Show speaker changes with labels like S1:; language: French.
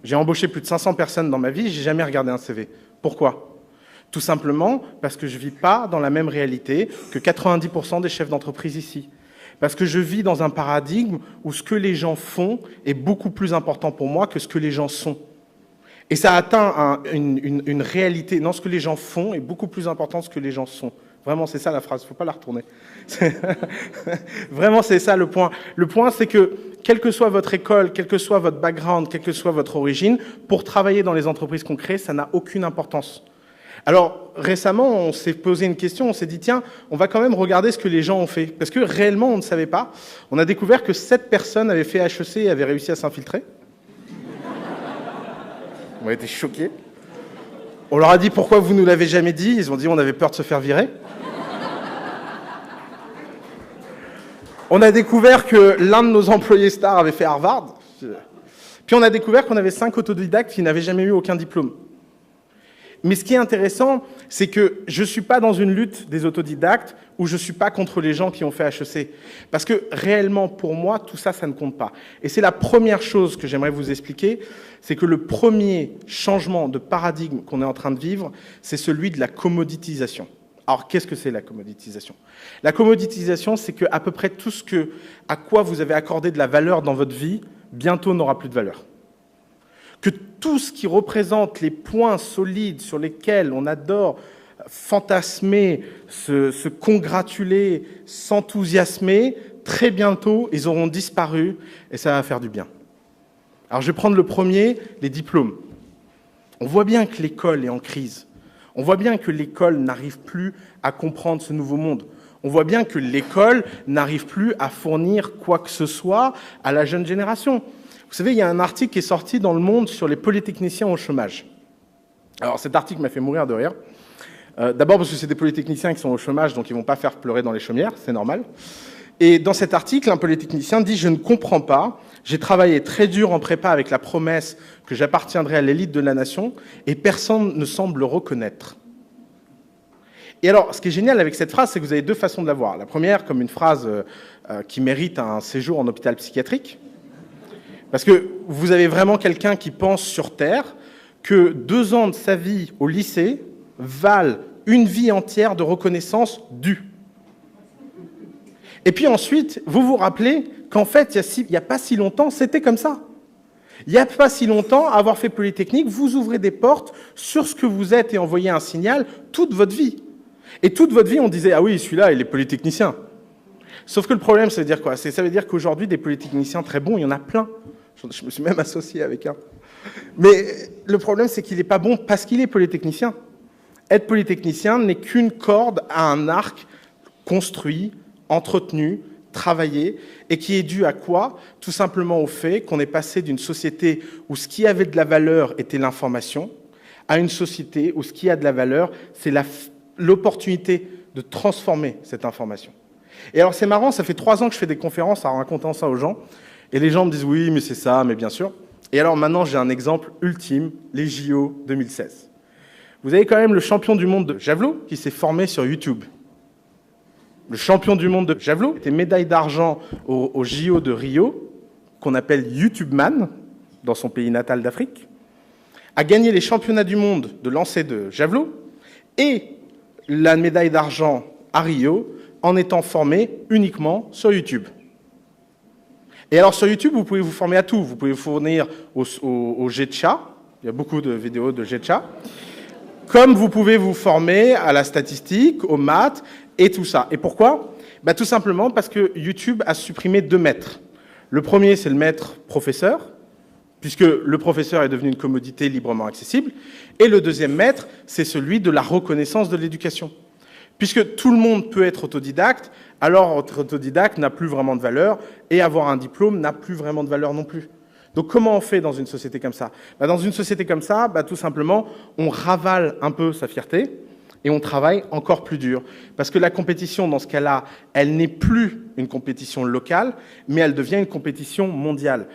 S1: J'ai embauché plus de 500 personnes dans ma vie, j'ai jamais regardé un CV. Pourquoi? Tout simplement parce que je ne vis pas dans la même réalité que 90% des chefs d'entreprise ici. Parce que je vis dans un paradigme où ce que les gens font est beaucoup plus important pour moi que ce que les gens sont. Et ça atteint une réalité. Non, ce que les gens font est beaucoup plus important que ce que les gens sont. Vraiment, c'est ça la phrase, il ne faut pas la retourner. Vraiment, c'est ça le point. Le point, c'est que, quelle que soit votre école, quel que soit votre background, quelle que soit votre origine, pour travailler dans les entreprises qu'on crée, ça n'a aucune importance. Alors, récemment, on s'est posé une question, on s'est dit, tiens, on va quand même regarder ce que les gens ont fait. Parce que réellement, on ne savait pas. On a découvert que 7 personnes avaient fait HEC et avaient réussi à s'infiltrer. On a été choqués. On leur a dit, pourquoi vous ne nous l'avez jamais dit? Ils ont dit, on avait peur de se faire virer. On a découvert que l'un de nos employés stars avait fait Harvard. Puis on a découvert qu'on avait 5 autodidactes qui n'avaient jamais eu aucun diplôme. Mais ce qui est intéressant, c'est que je ne suis pas dans une lutte des autodidactes ou je ne suis pas contre les gens qui ont fait HEC. Parce que réellement, pour moi, tout ça, ça ne compte pas. Et c'est la première chose que j'aimerais vous expliquer, c'est que le premier changement de paradigme qu'on est en train de vivre, c'est celui de la commoditisation. Alors, qu'est-ce que c'est la commoditisation? La commoditisation, c'est qu'à peu près tout ce à quoi vous avez accordé de la valeur dans votre vie, bientôt n'aura plus de valeur. Que tout ce qui représente les points solides sur lesquels on adore fantasmer, se congratuler, s'enthousiasmer, très bientôt, ils auront disparu et ça va faire du bien. Alors, je vais prendre le premier, les diplômes. On voit bien que l'école est en crise. On voit bien que l'école n'arrive plus à comprendre ce nouveau monde. On voit bien que l'école n'arrive plus à fournir quoi que ce soit à la jeune génération. Vous savez, il y a un article qui est sorti dans Le Monde sur les polytechniciens au chômage. Alors cet article m'a fait mourir de rire. D'abord parce que c'est des polytechniciens qui sont au chômage, donc ils ne vont pas faire pleurer dans les chaumières, c'est normal. Et dans cet article, un polytechnicien dit « Je ne comprends pas, j'ai travaillé très dur en prépa avec la promesse que j'appartiendrai à l'élite de la nation et personne ne semble le reconnaître. » Et alors, ce qui est génial avec cette phrase, c'est que vous avez deux façons de la voir. La première, comme une phrase qui mérite un séjour en hôpital psychiatrique, parce que vous avez vraiment quelqu'un qui pense sur Terre que 2 ans de sa vie au lycée valent une vie entière de reconnaissance due. Et puis ensuite, vous vous rappelez qu'en fait, il n'y a pas si longtemps, c'était comme ça. Il n'y a pas si longtemps, à avoir fait Polytechnique, vous ouvrez des portes sur ce que vous êtes et envoyez un signal toute votre vie. Et toute votre vie, on disait « Ah oui, celui-là, il est polytechnicien ». Sauf que le problème, ça veut dire quoi? Ça veut dire qu'aujourd'hui, des polytechniciens très bons, il y en a plein. Je me suis même associé avec un. Mais le problème, c'est qu'il n'est pas bon parce qu'il est polytechnicien. Être polytechnicien n'est qu'une corde à un arc construit, entretenu, travaillé, et qui est dû à quoi? Tout simplement au fait qu'on est passé d'une société où ce qui avait de la valeur était l'information, à une société où ce qui a de la valeur, c'est l'opportunité de transformer cette information. Et alors c'est marrant, ça fait 3 ans que je fais des conférences en racontant ça aux gens, et les gens me disent « Oui, mais c'est ça, mais bien sûr ». Et alors maintenant, j'ai un exemple ultime, les JO 2016. Vous avez quand même le champion du monde de javelot qui s'est formé sur YouTube. Le champion du monde de javelot était médaille d'argent au JO de Rio, qu'on appelle YouTube Man, dans son pays natal d'Afrique, a gagné les championnats du monde de lancer de javelot et la médaille d'argent à Rio en étant formé uniquement sur YouTube. Et alors sur YouTube, vous pouvez vous former à tout. Vous pouvez vous fournir au jet de chat, il y a beaucoup de vidéos de jet de chat, comme vous pouvez vous former à la statistique, aux maths, et tout ça. Et pourquoi? Tout simplement parce que YouTube a supprimé 2 maîtres. Le premier, c'est le maître professeur, puisque le professeur est devenu une commodité librement accessible. Et le deuxième maître, c'est celui de la reconnaissance de l'éducation. Puisque tout le monde peut être autodidacte, alors être autodidacte n'a plus vraiment de valeur, et avoir un diplôme n'a plus vraiment de valeur non plus. Donc comment on fait dans une société comme ça? Dans une société comme ça, tout simplement, on ravale un peu sa fierté, et on travaille encore plus dur. Parce que la compétition, dans ce cas-là, elle n'est plus une compétition locale, mais elle devient une compétition mondiale.